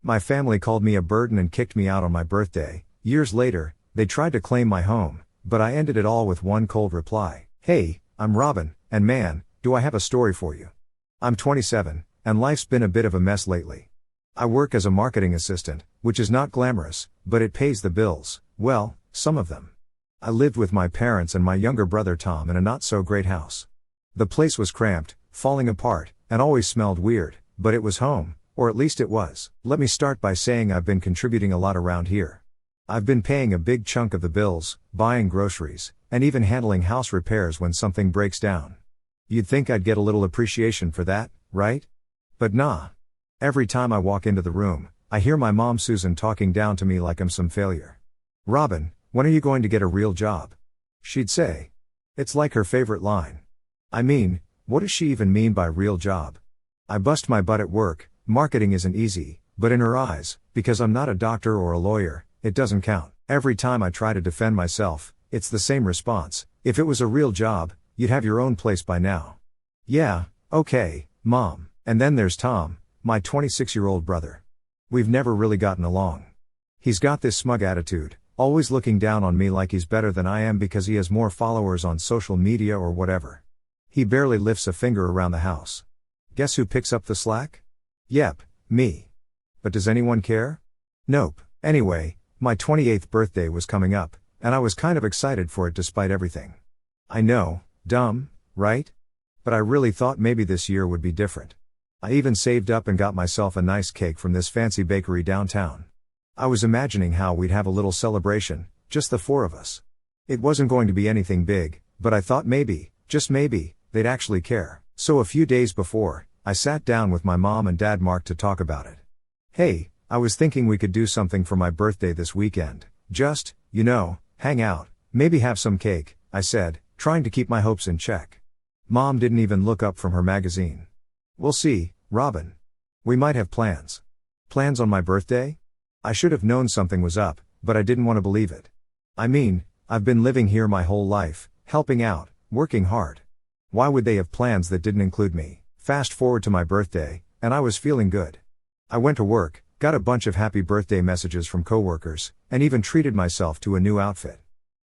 My family called me a burden and kicked me out on my birthday. Years later, they tried to claim my home, but I ended it all with one cold reply. Hey, I'm Robin, and man, do I have a story for you. I'm 27, and life's been a bit of a mess lately. I work as a marketing assistant, which is not glamorous, but it pays the bills, well, some of them. I lived with my parents and my younger brother Tom in a not-so-great house. The place was cramped, falling apart, and always smelled weird, but it was home, or at least it was. Let me start by saying I've been contributing a lot around here. I've been paying a big chunk of the bills, buying groceries, and even handling house repairs when something breaks down. You'd think I'd get a little appreciation for that, right? But nah. Every time I walk into the room, I hear my mom Susan talking down to me like I'm some failure. Robin, when are you going to get a real job? She'd say. It's like her favorite line. I mean, what does she even mean by real job? I bust my butt at work, marketing isn't easy, but in her eyes, because I'm not a doctor or a lawyer, it doesn't count. Every time I try to defend myself, it's the same response. If it was a real job, you'd have your own place by now. Yeah, okay, Mom. And then there's Tom, my 26-year-old brother. We've never really gotten along. He's got this smug attitude, always looking down on me like he's better than I am because he has more followers on social media or whatever. He barely lifts a finger around the house. Guess who picks up the slack? Yep, me. But does anyone care? Nope. Anyway, my 28th birthday was coming up, and I was kind of excited for it despite everything. I know, dumb, right? But I really thought maybe this year would be different. I even saved up and got myself a nice cake from this fancy bakery downtown. I was imagining how we'd have a little celebration, just the four of us. It wasn't going to be anything big, but I thought maybe, just maybe, they'd actually care. So a few days before, I sat down with my mom and dad Mark to talk about it. Hey, I was thinking we could do something for my birthday this weekend. Just, hang out, maybe have some cake, I said, trying to keep my hopes in check. Mom didn't even look up from her magazine. We'll see, Robin. We might have plans. Plans on my birthday? I should have known something was up, but I didn't want to believe it. I mean, I've been living here my whole life, helping out, working hard. Why would they have plans that didn't include me? Fast forward to my birthday, and I was feeling good. I went to work, got a bunch of happy birthday messages from coworkers, and even treated myself to a new outfit.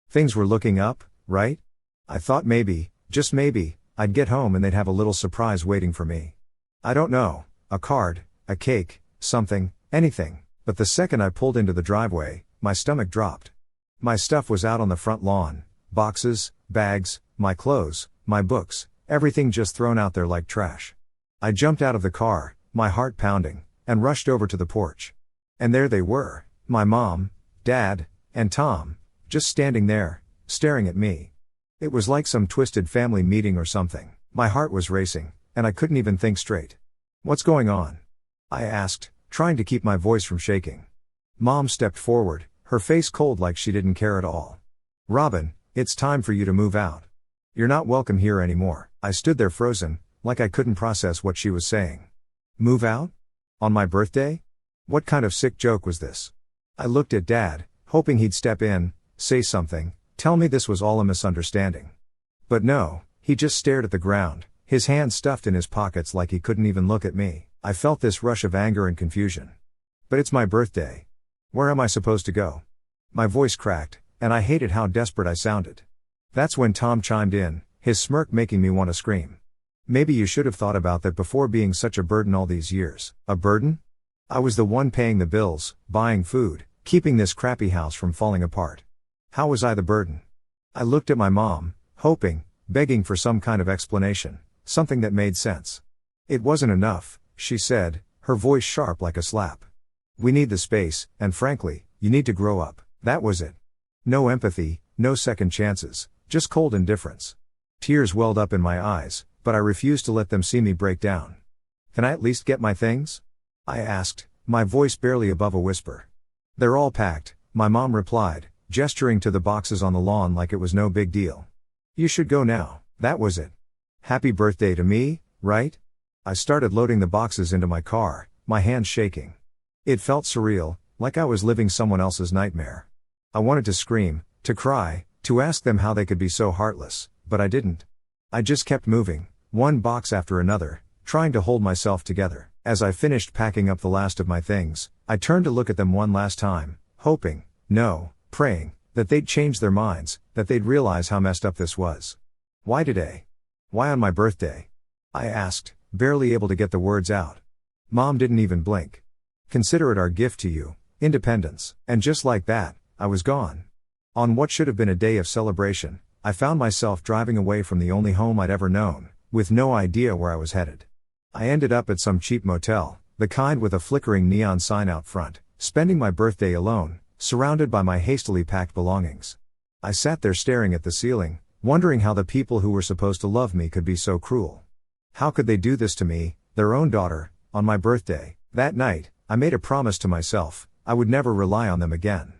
Things were looking up, right? I thought maybe, just maybe, I'd get home and they'd have a little surprise waiting for me. I don't know, a card, a cake, something, anything, but the second I pulled into the driveway, my stomach dropped. My stuff was out on the front lawn, boxes, bags, my clothes, my books, everything just thrown out there like trash. I jumped out of the car, my heart pounding, and rushed over to the porch. And there they were, my mom, dad, and Tom, just standing there, staring at me. It was like some twisted family meeting or something. My heart was racing, and I couldn't even think straight. What's going on? I asked, trying to keep my voice from shaking. Mom stepped forward, her face cold like she didn't care at all. Robin, it's time for you to move out. You're not welcome here anymore. I stood there frozen, like I couldn't process what she was saying. Move out? On my birthday? What kind of sick joke was this? I looked at Dad, hoping he'd step in, say something, tell me this was all a misunderstanding. But no, he just stared at the ground, his hands stuffed in his pockets like he couldn't even look at me. I felt this rush of anger and confusion. But it's my birthday. Where am I supposed to go? My voice cracked, and I hated how desperate I sounded. That's when Tom chimed in, his smirk making me want to scream. Maybe you should have thought about that before being such a burden all these years. A burden? I was the one paying the bills, buying food, keeping this crappy house from falling apart. How was I the burden? I looked at my mom, hoping, begging for some kind of explanation, something that made sense. It wasn't enough, she said, her voice sharp like a slap. We need the space, and frankly, you need to grow up. That was it. No empathy, no second chances, just cold indifference. Tears welled up in my eyes, but I refused to let them see me break down. Can I at least get my things? I asked, my voice barely above a whisper. They're all packed, my mom replied, gesturing to the boxes on the lawn like it was no big deal. You should go now. That was it. Happy birthday to me, right? I started loading the boxes into my car, my hands shaking. It felt surreal, like I was living someone else's nightmare. I wanted to scream, to cry, to ask them how they could be so heartless, but I didn't. I just kept moving, one box after another, trying to hold myself together. As I finished packing up the last of my things, I turned to look at them one last time, hoping, no, praying, that they'd change their minds, that they'd realize how messed up this was. Why today? Why on my birthday? I asked, barely able to get the words out. Mom didn't even blink. Consider it our gift to you, independence. And just like that, I was gone. On what should have been a day of celebration, I found myself driving away from the only home I'd ever known, with no idea where I was headed. I ended up at some cheap motel, the kind with a flickering neon sign out front, spending my birthday alone, surrounded by my hastily packed belongings. I sat there staring at the ceiling, wondering how the people who were supposed to love me could be so cruel. How could they do this to me, their own daughter, on my birthday? That night, I made a promise to myself, I would never rely on them again.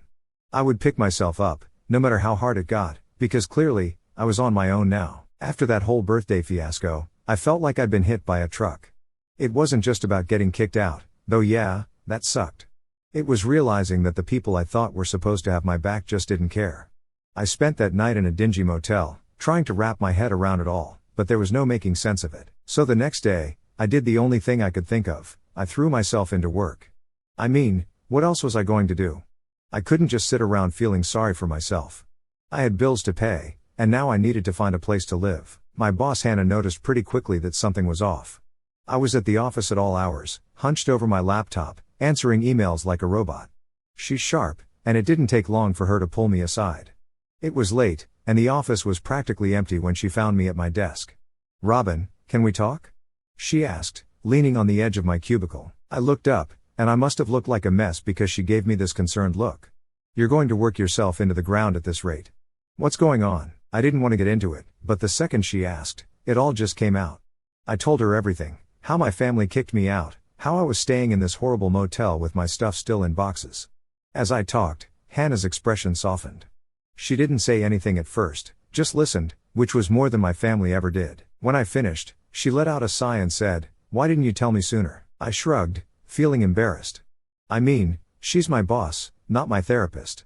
I would pick myself up, no matter how hard it got, because clearly, I was on my own now. After that whole birthday fiasco, I felt like I'd been hit by a truck. It wasn't just about getting kicked out, though yeah, that sucked. It was realizing that the people I thought were supposed to have my back just didn't care. I spent that night in a dingy motel, trying to wrap my head around it all, but there was no making sense of it. So the next day, I did the only thing I could think of, I threw myself into work. I mean, what else was I going to do? I couldn't just sit around feeling sorry for myself. I had bills to pay, and now I needed to find a place to live. My boss Hannah noticed pretty quickly that something was off. I was at the office at all hours, hunched over my laptop, answering emails like a robot. She's sharp, and it didn't take long for her to pull me aside. It was late, and the office was practically empty when she found me at my desk. "Robin, can we talk?" she asked, leaning on the edge of my cubicle. I looked up, and I must have looked like a mess because she gave me this concerned look. "You're going to work yourself into the ground at this rate. What's going on?" I didn't want to get into it, but the second she asked, it all just came out. I told her everything, how my family kicked me out, how I was staying in this horrible motel with my stuff still in boxes. As I talked, Hannah's expression softened. She didn't say anything at first, just listened, which was more than my family ever did. When I finished, she let out a sigh and said, "Why didn't you tell me sooner?" I shrugged, feeling embarrassed. I mean, she's my boss, not my therapist.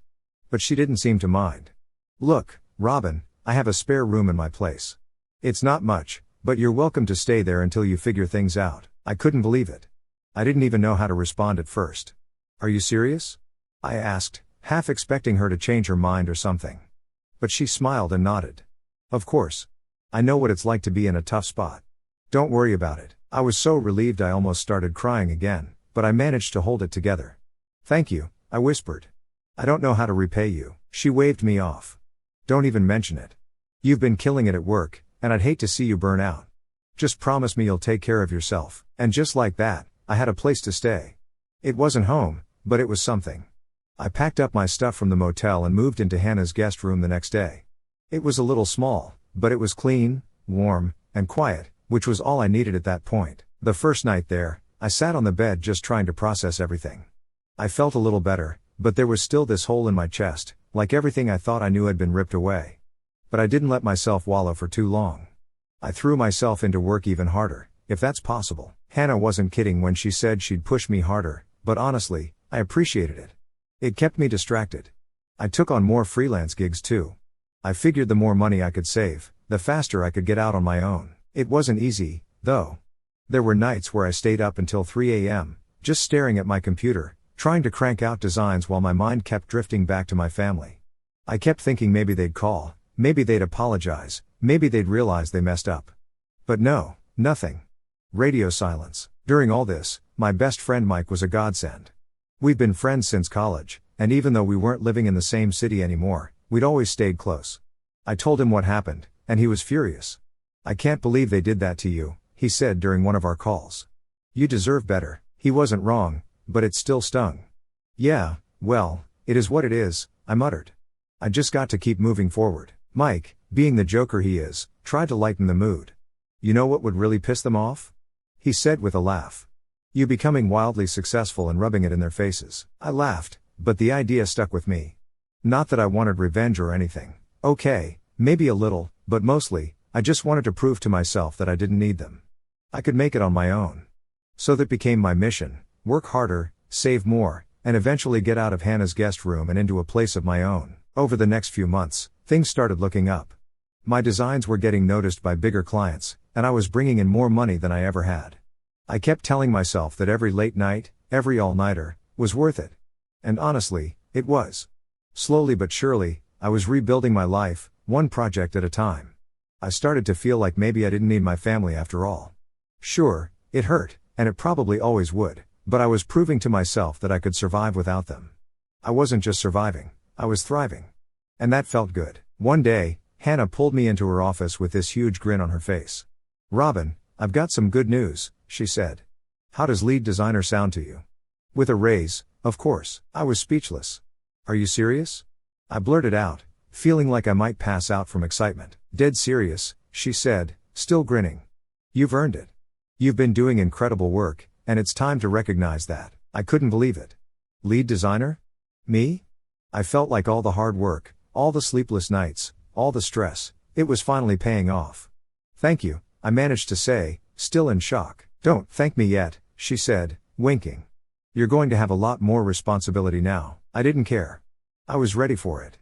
But she didn't seem to mind. "Look, Robin, I have a spare room in my place. It's not much, but you're welcome to stay there until you figure things out." I couldn't believe it. I didn't even know how to respond at first. "Are you serious?" I asked, half expecting her to change her mind or something. But she smiled and nodded. "Of course. I know what it's like to be in a tough spot. Don't worry about it." I was so relieved I almost started crying again, but I managed to hold it together. "Thank you," I whispered. "I don't know how to repay you." She waved me off. "Don't even mention it. You've been killing it at work, and I'd hate to see you burn out. Just promise me you'll take care of yourself." And just like that, I had a place to stay. It wasn't home, but it was something. I packed up my stuff from the motel and moved into Hannah's guest room the next day. It was a little small, but it was clean, warm, and quiet, which was all I needed at that point. The first night there, I sat on the bed just trying to process everything. I felt a little better, but there was still this hole in my chest, like everything I thought I knew had been ripped away. But I didn't let myself wallow for too long. I threw myself into work even harder, if that's possible. Hannah wasn't kidding when she said she'd push me harder, but honestly, I appreciated it. It kept me distracted. I took on more freelance gigs too. I figured the more money I could save, the faster I could get out on my own. It wasn't easy, though. There were nights where I stayed up until 3 a.m., just staring at my computer, trying to crank out designs while my mind kept drifting back to my family. I kept thinking maybe they'd call, maybe they'd apologize, maybe they'd realize they messed up. But no, nothing. Radio silence. During all this, my best friend Mike was a godsend. We've been friends since college, and even though we weren't living in the same city anymore, we'd always stayed close. I told him what happened, and he was furious. "I can't believe they did that to you," he said during one of our calls. "You deserve better." He wasn't wrong, but it still stung. "Yeah, well, it is what it is," I muttered. "I just got to keep moving forward." Mike, being the joker he is, tried to lighten the mood. "You know what would really piss them off?" he said with a laugh. "You becoming wildly successful and rubbing it in their faces." I laughed, but the idea stuck with me. Not that I wanted revenge or anything. Okay, maybe a little, but mostly, I just wanted to prove to myself that I didn't need them. I could make it on my own. So that became my mission: work harder, save more, and eventually get out of Hannah's guest room and into a place of my own. Over the next few months, things started looking up. My designs were getting noticed by bigger clients, and I was bringing in more money than I ever had. I kept telling myself that every late night, every all-nighter, was worth it. And honestly, it was. Slowly but surely, I was rebuilding my life, one project at a time. I started to feel like maybe I didn't need my family after all. Sure, it hurt, and it probably always would, but I was proving to myself that I could survive without them. I wasn't just surviving, I was thriving. And that felt good. One day, Hannah pulled me into her office with this huge grin on her face. "Robin, I've got some good news," she said. "How does lead designer sound to you?" "With a raise, of course." I was speechless. "Are you serious?" I blurted out, feeling like I might pass out from excitement. "Dead serious," she said, still grinning. "You've earned it. You've been doing incredible work, and it's time to recognize that." I couldn't believe it. Lead designer? Me? I felt like all the hard work, all the sleepless nights, all the stress, it was finally paying off. "Thank you," I managed to say, still in shock. "Don't thank me yet," she said, winking. "You're going to have a lot more responsibility now." I didn't care. I was ready for it.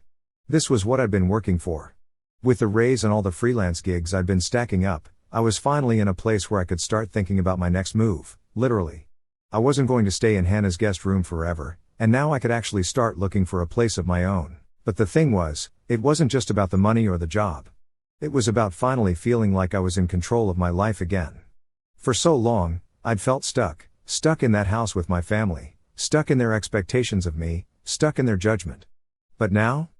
This was what I'd been working for. With the raise and all the freelance gigs I'd been stacking up, I was finally in a place where I could start thinking about my next move, literally. I wasn't going to stay in Hannah's guest room forever, and now I could actually start looking for a place of my own. But the thing was, it wasn't just about the money or the job. It was about finally feeling like I was in control of my life again. For so long, I'd felt stuck in that house with my family, stuck in their expectations of me, stuck in their judgment. But now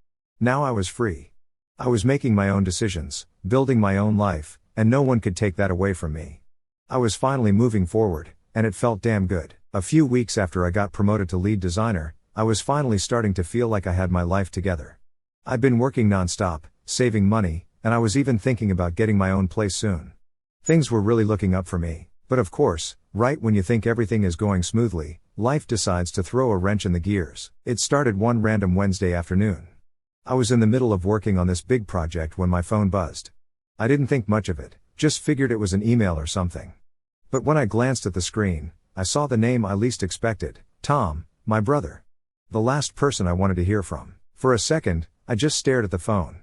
I was free. I was making my own decisions, building my own life, and no one could take that away from me. I was finally moving forward, and it felt damn good. A few weeks after I got promoted to lead designer, I was finally starting to feel like I had my life together. I'd been working nonstop, saving money, and I was even thinking about getting my own place soon. Things were really looking up for me, but of course, right when you think everything is going smoothly, life decides to throw a wrench in the gears. It started one random Wednesday afternoon. I was in the middle of working on this big project when my phone buzzed. I didn't think much of it, just figured it was an email or something. But when I glanced at the screen, I saw the name I least expected, Tom, my brother. The last person I wanted to hear from. For a second, I just stared at the phone.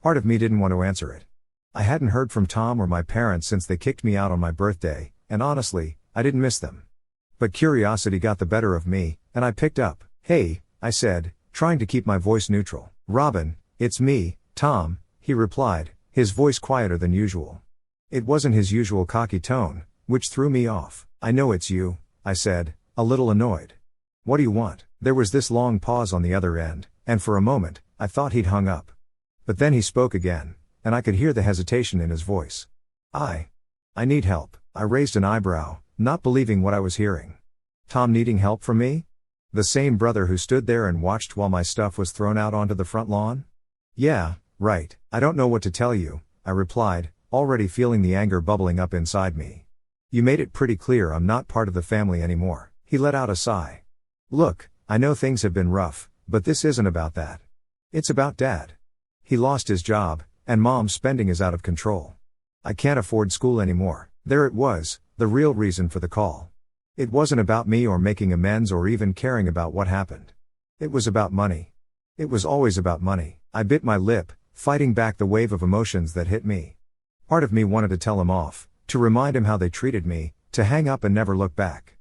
Part of me didn't want to answer it. I hadn't heard from Tom or my parents since they kicked me out on my birthday, and honestly, I didn't miss them. But curiosity got the better of me, and I picked up. "Hey," I said, trying to keep my voice neutral. "Robin, it's me, Tom," he replied, his voice quieter than usual. It wasn't his usual cocky tone, which threw me off. "I know it's you," I said, a little annoyed. "What do you want?" There was this long pause on the other end, and for a moment, I thought he'd hung up. But then he spoke again, and I could hear the hesitation in his voice. I need help." I raised an eyebrow, not believing what I was hearing. Tom needing help from me? The same brother who stood there and watched while my stuff was thrown out onto the front lawn? "Yeah, right. I don't know what to tell you," I replied, already feeling the anger bubbling up inside me. "You made it pretty clear I'm not part of the family anymore." He let out a sigh. "Look, I know things have been rough, but this isn't about that. It's about Dad. He lost his job, and Mom's spending is out of control. I can't afford school anymore." There it was, the real reason for the call. It wasn't about me or making amends or even caring about what happened. It was about money. It was always about money. I bit my lip, fighting back the wave of emotions that hit me. Part of me wanted to tell him off, to remind him how they treated me, to hang up and never look back.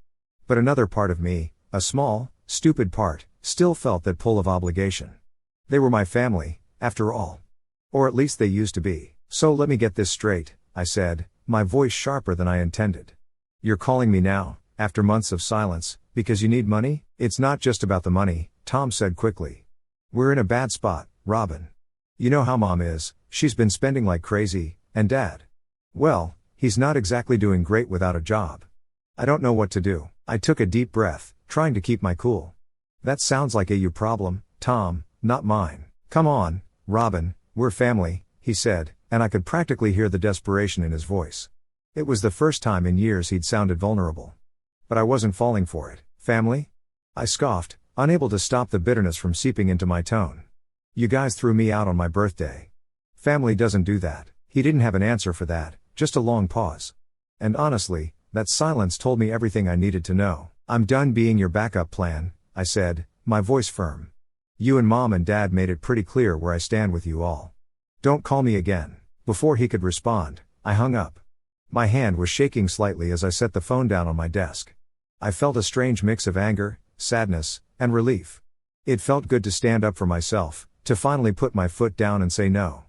But another part of me, a small, stupid part, still felt that pull of obligation. They were my family, after all. Or at least they used to be. "So let me get this straight," I said, my voice sharper than I intended. "You're calling me now, after months of silence, because you need money?" "It's not just about the money," Tom said quickly. "We're in a bad spot, Robin. You know how Mom is, she's been spending like crazy, and Dad, well, he's not exactly doing great without a job. I don't know what to do." I took a deep breath, trying to keep my cool. "That sounds like a you problem, Tom, not mine." "Come on, Robin, we're family," he said, and I could practically hear the desperation in his voice. It was the first time in years he'd sounded vulnerable. But I wasn't falling for it. "Family?" I scoffed, unable to stop the bitterness from seeping into my tone. "You guys threw me out on my birthday. Family doesn't do that." He didn't have an answer for that, just a long pause. And honestly, that silence told me everything I needed to know. "I'm done being your backup plan," I said, my voice firm. "You and Mom and Dad made it pretty clear where I stand with you all. Don't call me again." Before he could respond, I hung up. My hand was shaking slightly as I set the phone down on my desk. I felt a strange mix of anger, sadness, and relief. It felt good to stand up for myself, to finally put my foot down and say no.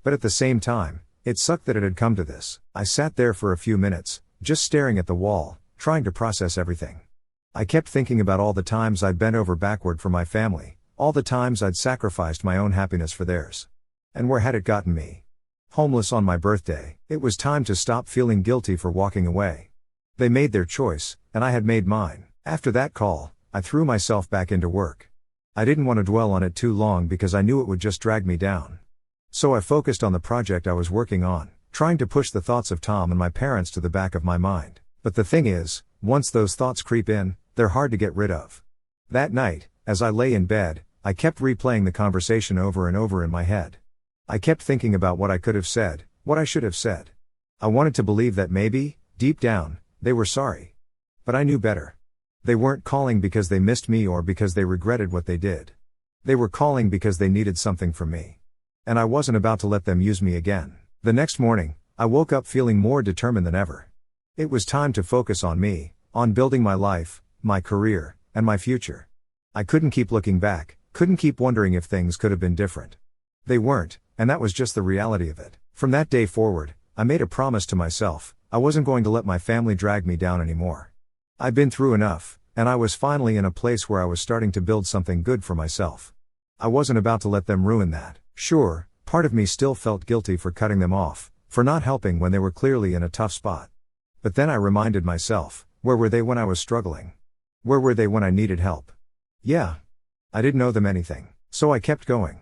But at the same time, it sucked that it had come to this. I sat there for a few minutes, just staring at the wall, trying to process everything. I kept thinking about all the times I'd bent over backward for my family, all the times I'd sacrificed my own happiness for theirs. And where had it gotten me? Homeless on my birthday. It was time to stop feeling guilty for walking away. They made their choice, and I had made mine. After that call, I threw myself back into work. I didn't want to dwell on it too long because I knew it would just drag me down. So I focused on the project I was working on, trying to push the thoughts of Tom and my parents to the back of my mind. But the thing is, once those thoughts creep in, they're hard to get rid of. That night, as I lay in bed, I kept replaying the conversation over and over in my head. I kept thinking about what I could have said, what I should have said. I wanted to believe that maybe, deep down, they were sorry. But I knew better. They weren't calling because they missed me or because they regretted what they did. They were calling because they needed something from me. And I wasn't about to let them use me again. The next morning, I woke up feeling more determined than ever. It was time to focus on me, on building my life, my career, and my future. I couldn't keep looking back, couldn't keep wondering if things could have been different. They weren't, and that was just the reality of it. From that day forward, I made a promise to myself, I wasn't going to let my family drag me down anymore. I'd been through enough, and I was finally in a place where I was starting to build something good for myself. I wasn't about to let them ruin that. Sure, part of me still felt guilty for cutting them off, for not helping when they were clearly in a tough spot. But then I reminded myself, where were they when I was struggling? Where were they when I needed help? Yeah. I didn't owe them anything, so I kept going.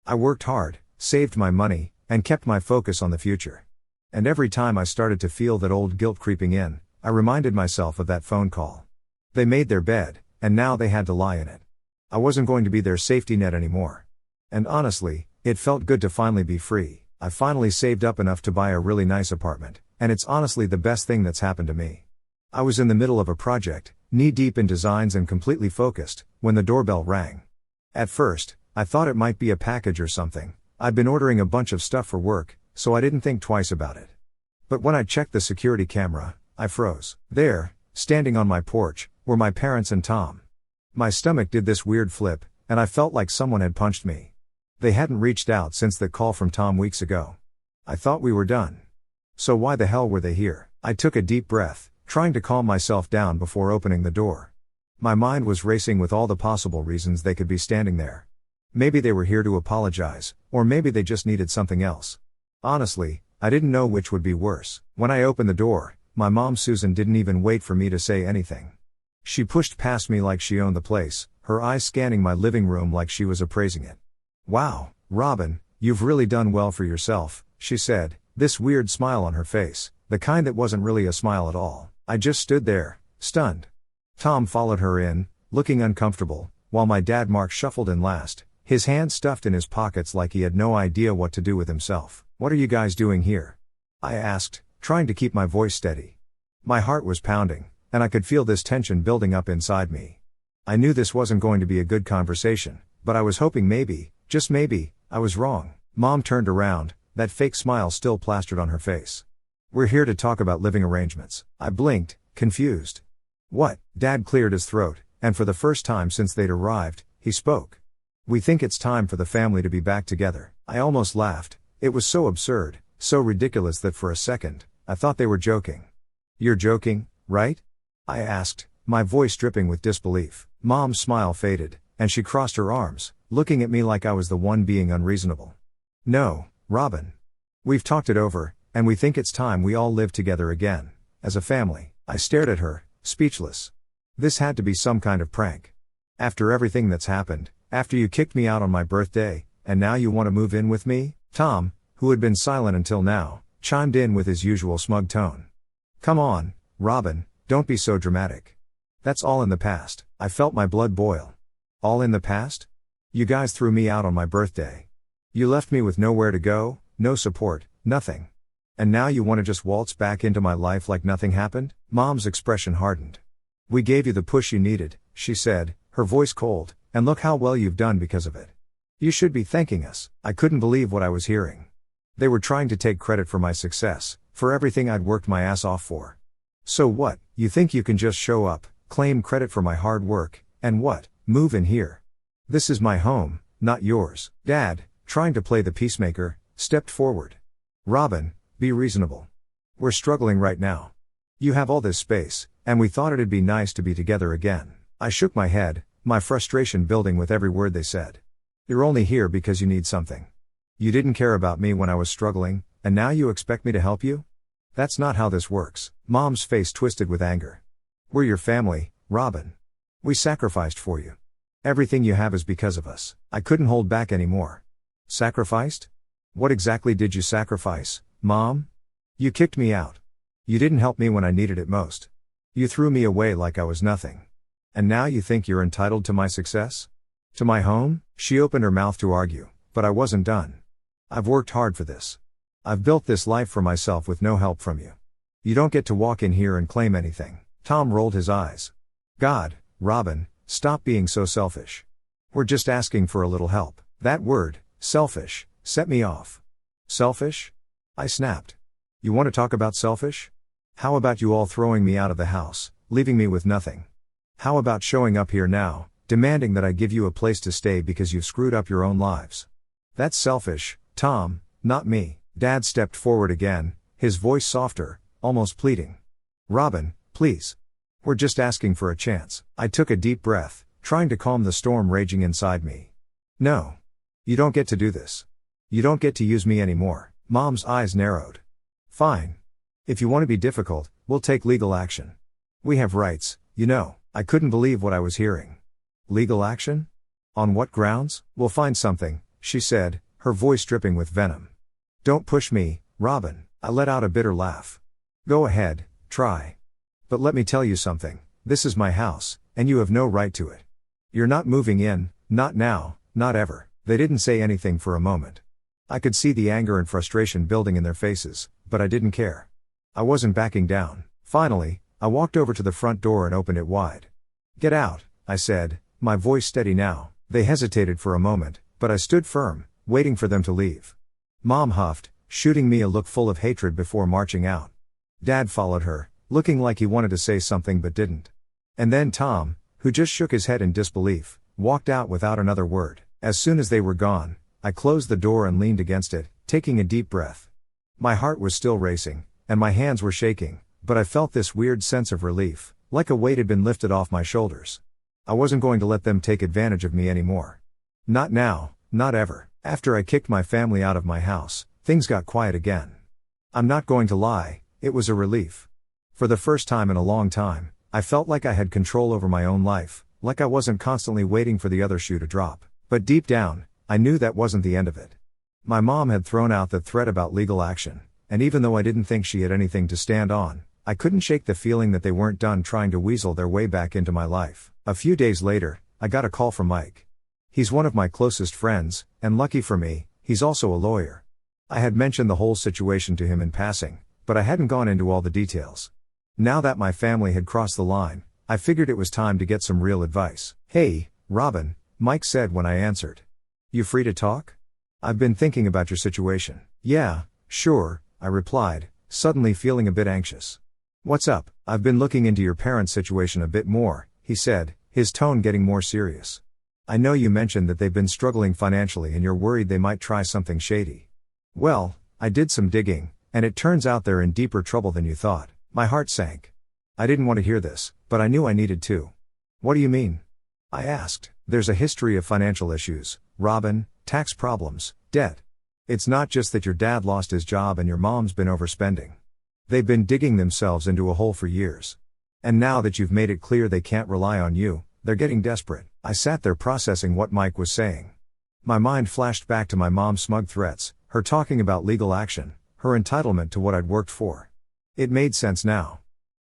I worked hard, saved my money, and kept my focus on the future. And every time I started to feel that old guilt creeping in, I reminded myself of that phone call. They made their bed, and now they had to lie in it. I wasn't going to be their safety net anymore. And honestly, it felt good to finally be free. I finally saved up enough to buy a really nice apartment, and it's honestly the best thing that's happened to me. I was in the middle of a project, knee-deep in designs and completely focused, when the doorbell rang. At first, I thought it might be a package or something. I'd been ordering a bunch of stuff for work, so I didn't think twice about it. But when I checked the security camera, I froze. There, standing on my porch, were my parents and Tom. My stomach did this weird flip, and I felt like someone had punched me. They hadn't reached out since that call from Tom weeks ago. I thought we were done. So why the hell were they here? I took a deep breath, trying to calm myself down before opening the door. My mind was racing with all the possible reasons they could be standing there. Maybe they were here to apologize, or maybe they just needed something else. Honestly, I didn't know which would be worse. When I opened the door, my mom Susan didn't even wait for me to say anything. She pushed past me like she owned the place, her eyes scanning my living room like she was appraising it. "Wow, Robin, you've really done well for yourself," she said, this weird smile on her face, the kind that wasn't really a smile at all. I just stood there, stunned. Tom followed her in, looking uncomfortable, while my dad Mark shuffled in last, his hands stuffed in his pockets like he had no idea what to do with himself. "What are you guys doing here?" I asked, trying to keep my voice steady. My heart was pounding, and I could feel this tension building up inside me. I knew this wasn't going to be a good conversation, but I was hoping maybe, just maybe, I was wrong. Mom turned around, that fake smile still plastered on her face. "We're here to talk about living arrangements." I blinked, confused. "What?" Dad cleared his throat, and for the first time since they'd arrived, he spoke. "We think it's time for the family to be back together." I almost laughed. It was so absurd, so ridiculous that for a second, I thought they were joking. "You're joking, right?" I asked, my voice dripping with disbelief. Mom's smile faded, and she crossed her arms, looking at me like I was the one being unreasonable. "No, Robin. We've talked it over, and we think it's time we all live together again, as a family." I stared at her, speechless. This had to be some kind of prank. After everything that's happened, after you kicked me out on my birthday, and now you want to move in with me? Tom, who had been silent until now, chimed in with his usual smug tone. "Come on, Robin, don't be so dramatic. That's all in the past." I felt my blood boil. All in the past? You guys threw me out on my birthday. You left me with nowhere to go, no support, nothing. And now you want to just waltz back into my life like nothing happened? Mom's expression hardened. "We gave you the push you needed," she said, her voice cold, "and look how well you've done because of it. You should be thanking us." I couldn't believe what I was hearing. They were trying to take credit for my success, for everything I'd worked my ass off for. "So what, you think you can just show up, claim credit for my hard work, And what? Move in here. This is my home, not yours. Dad, trying to play the peacemaker, stepped forward. Robin, be reasonable. We're struggling right now. You have all this space, and we thought it'd be nice to be together again. I shook my head, my frustration building with every word they said. You're only here because you need something. You didn't care about me when I was struggling, and now you expect me to help you? That's not how this works. Mom's face twisted with anger. We're your family, Robin. We sacrificed for you. Everything you have is because of us. I couldn't hold back anymore. Sacrificed? What exactly did you sacrifice, Mom? You kicked me out. You didn't help me when I needed it most. You threw me away like I was nothing. And now you think you're entitled to my success? To my home? She opened her mouth to argue, but I wasn't done. I've worked hard for this. I've built this life for myself with no help from you. You don't get to walk in here and claim anything. Tom rolled his eyes. God, Robin, stop being so selfish. We're just asking for a little help. That word, selfish, set me off. Selfish? I snapped. You want to talk about selfish? How about you all throwing me out of the house, leaving me with nothing? How about showing up here now, demanding that I give you a place to stay because you've screwed up your own lives? That's selfish, Tom, not me. Dad stepped forward again, his voice softer, almost pleading. Robin, please. We're just asking for a chance. I took a deep breath, trying to calm the storm raging inside me. No. You don't get to do this. You don't get to use me anymore. Mom's eyes narrowed. Fine. If you want to be difficult, we'll take legal action. We have rights, you know. I couldn't believe what I was hearing. Legal action? On what grounds? We'll find something, she said, her voice dripping with venom. Don't push me, Robin. I let out a bitter laugh. Go ahead, try. But let me tell you something, this is my house, and you have no right to it. You're not moving in, not now, not ever. They didn't say anything for a moment. I could see the anger and frustration building in their faces, but I didn't care. I wasn't backing down. Finally, I walked over to the front door and opened it wide. Get out, I said, my voice steady now. They hesitated for a moment, but I stood firm, waiting for them to leave. Mom huffed, shooting me a look full of hatred before marching out. Dad followed her, looking like he wanted to say something but didn't. And then Tom, who just shook his head in disbelief, walked out without another word. As soon as they were gone, I closed the door and leaned against it, taking a deep breath. My heart was still racing, and my hands were shaking, but I felt this weird sense of relief, like a weight had been lifted off my shoulders. I wasn't going to let them take advantage of me anymore. Not now, not ever. After I kicked my family out of my house, things got quiet again. I'm not going to lie, it was a relief. For the first time in a long time, I felt like I had control over my own life, like I wasn't constantly waiting for the other shoe to drop. But deep down, I knew that wasn't the end of it. My mom had thrown out the threat about legal action, and even though I didn't think she had anything to stand on, I couldn't shake the feeling that they weren't done trying to weasel their way back into my life. A few days later, I got a call from Mike. He's one of my closest friends, and lucky for me, he's also a lawyer. I had mentioned the whole situation to him in passing, but I hadn't gone into all the details. Now that my family had crossed the line, I figured it was time to get some real advice. Hey, Robin, Mike said when I answered. You free to talk? I've been thinking about your situation. Yeah, sure, I replied, suddenly feeling a bit anxious. What's up? I've been looking into your parents' situation a bit more, he said, his tone getting more serious. I know you mentioned that they've been struggling financially and you're worried they might try something shady. Well, I did some digging, and it turns out they're in deeper trouble than you thought. My heart sank. I didn't want to hear this, but I knew I needed to. What do you mean? I asked. There's a history of financial issues, Robin, tax problems, debt. It's not just that your dad lost his job and your mom's been overspending. They've been digging themselves into a hole for years. And now that you've made it clear they can't rely on you, they're getting desperate. I sat there processing what Mike was saying. My mind flashed back to my mom's smug threats, her talking about legal action, her entitlement to what I'd worked for. It made sense now.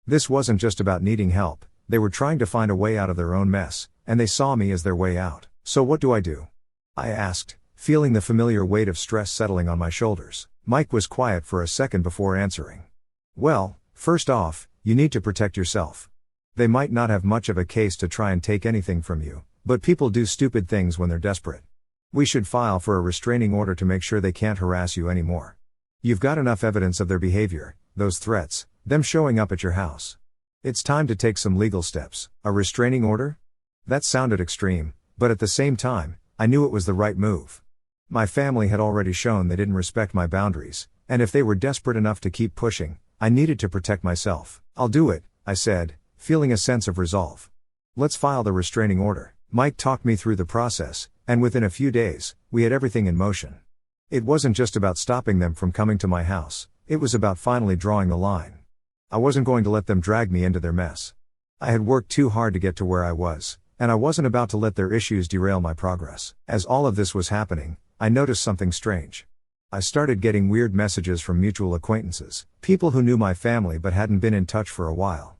This wasn't just about needing help, they were trying to find a way out of their own mess, and they saw me as their way out. So what do I do? I asked, feeling the familiar weight of stress settling on my shoulders. Mike was quiet for a second before answering. Well, first off, you need to protect yourself. They might not have much of a case to try and take anything from you, but people do stupid things when they're desperate. We should file for a restraining order to make sure they can't harass you anymore. You've got enough evidence of their behavior, those threats, them showing up at your house. It's time to take some legal steps. A restraining order? That sounded extreme, but at the same time, I knew it was the right move. My family had already shown they didn't respect my boundaries, and if they were desperate enough to keep pushing, I needed to protect myself. "I'll do it," I said, feeling a sense of resolve. "Let's file the restraining order." Mike talked me through the process, and within a few days, we had everything in motion. It wasn't just about stopping them from coming to my house, it was about finally drawing the line. I wasn't going to let them drag me into their mess. I had worked too hard to get to where I was, and I wasn't about to let their issues derail my progress. As all of this was happening, I noticed something strange. I started getting weird messages from mutual acquaintances, people who knew my family but hadn't been in touch for a while.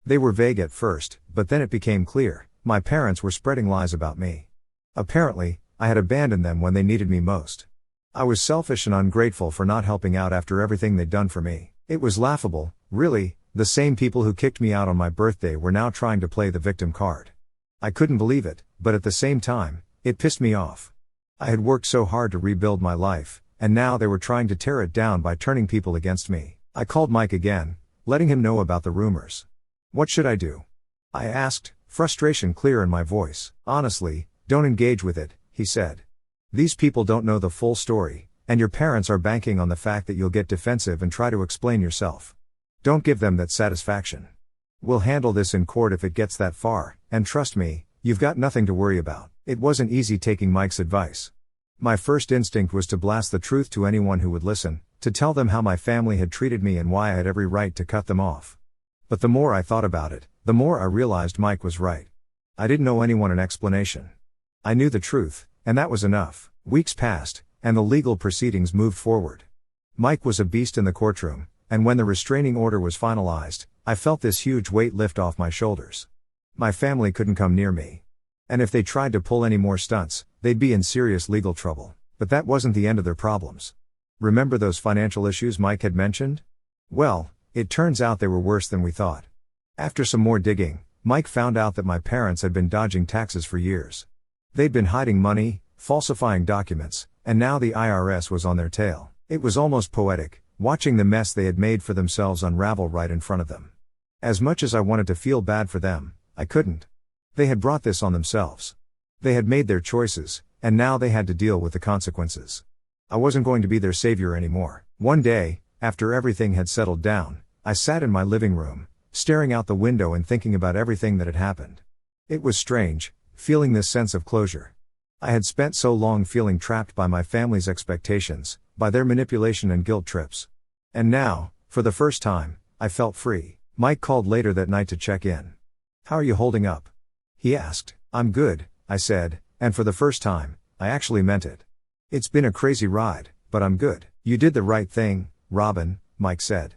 They were vague at first, but then it became clear, my parents were spreading lies about me. Apparently, I had abandoned them when they needed me most. I was selfish and ungrateful for not helping out after everything they'd done for me. It was laughable, really. The same people who kicked me out on my birthday were now trying to play the victim card. I couldn't believe it, but at the same time, it pissed me off. I had worked so hard to rebuild my life, and now they were trying to tear it down by turning people against me. I called Mike again, letting him know about the rumors. "What should I do?" I asked, frustration clear in my voice. "Honestly, don't engage with it," he said. "These people don't know the full story, and your parents are banking on the fact that you'll get defensive and try to explain yourself. Don't give them that satisfaction. We'll handle this in court if it gets that far, and trust me, you've got nothing to worry about." It wasn't easy taking Mike's advice. My first instinct was to blast the truth to anyone who would listen, to tell them how my family had treated me and why I had every right to cut them off. But the more I thought about it, the more I realized Mike was right. I didn't owe anyone an explanation. I knew the truth, and that was enough. Weeks passed, and the legal proceedings moved forward. Mike was a beast in the courtroom, and when the restraining order was finalized, I felt this huge weight lift off my shoulders. My family couldn't come near me. And if they tried to pull any more stunts, they'd be in serious legal trouble. But that wasn't the end of their problems. Remember those financial issues Mike had mentioned? Well, it turns out they were worse than we thought. After some more digging, Mike found out that my parents had been dodging taxes for years. They'd been hiding money, falsifying documents, and now the IRS was on their tail. It was almost poetic, watching the mess they had made for themselves unravel right in front of them. As much as I wanted to feel bad for them, I couldn't. They had brought this on themselves. They had made their choices, and now they had to deal with the consequences. I wasn't going to be their savior anymore. One day, after everything had settled down, I sat in my living room, staring out the window and thinking about everything that had happened. It was strange, feeling this sense of closure. I had spent so long feeling trapped by my family's expectations, by their manipulation and guilt trips. And now, for the first time, I felt free. Mike called later that night to check in. "How are you holding up?" he asked. "I'm good," I said, and for the first time, I actually meant it. "It's been a crazy ride, but I'm good." "You did the right thing, Robin," Mike said.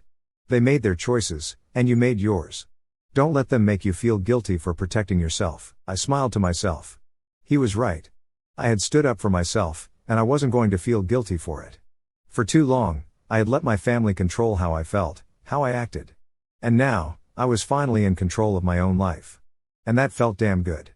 "They made their choices, and you made yours. Don't let them make you feel guilty for protecting yourself." I smiled to myself. He was right. I had stood up for myself, and I wasn't going to feel guilty for it. For too long, I had let my family control how I felt, how I acted. And now, I was finally in control of my own life. And that felt damn good.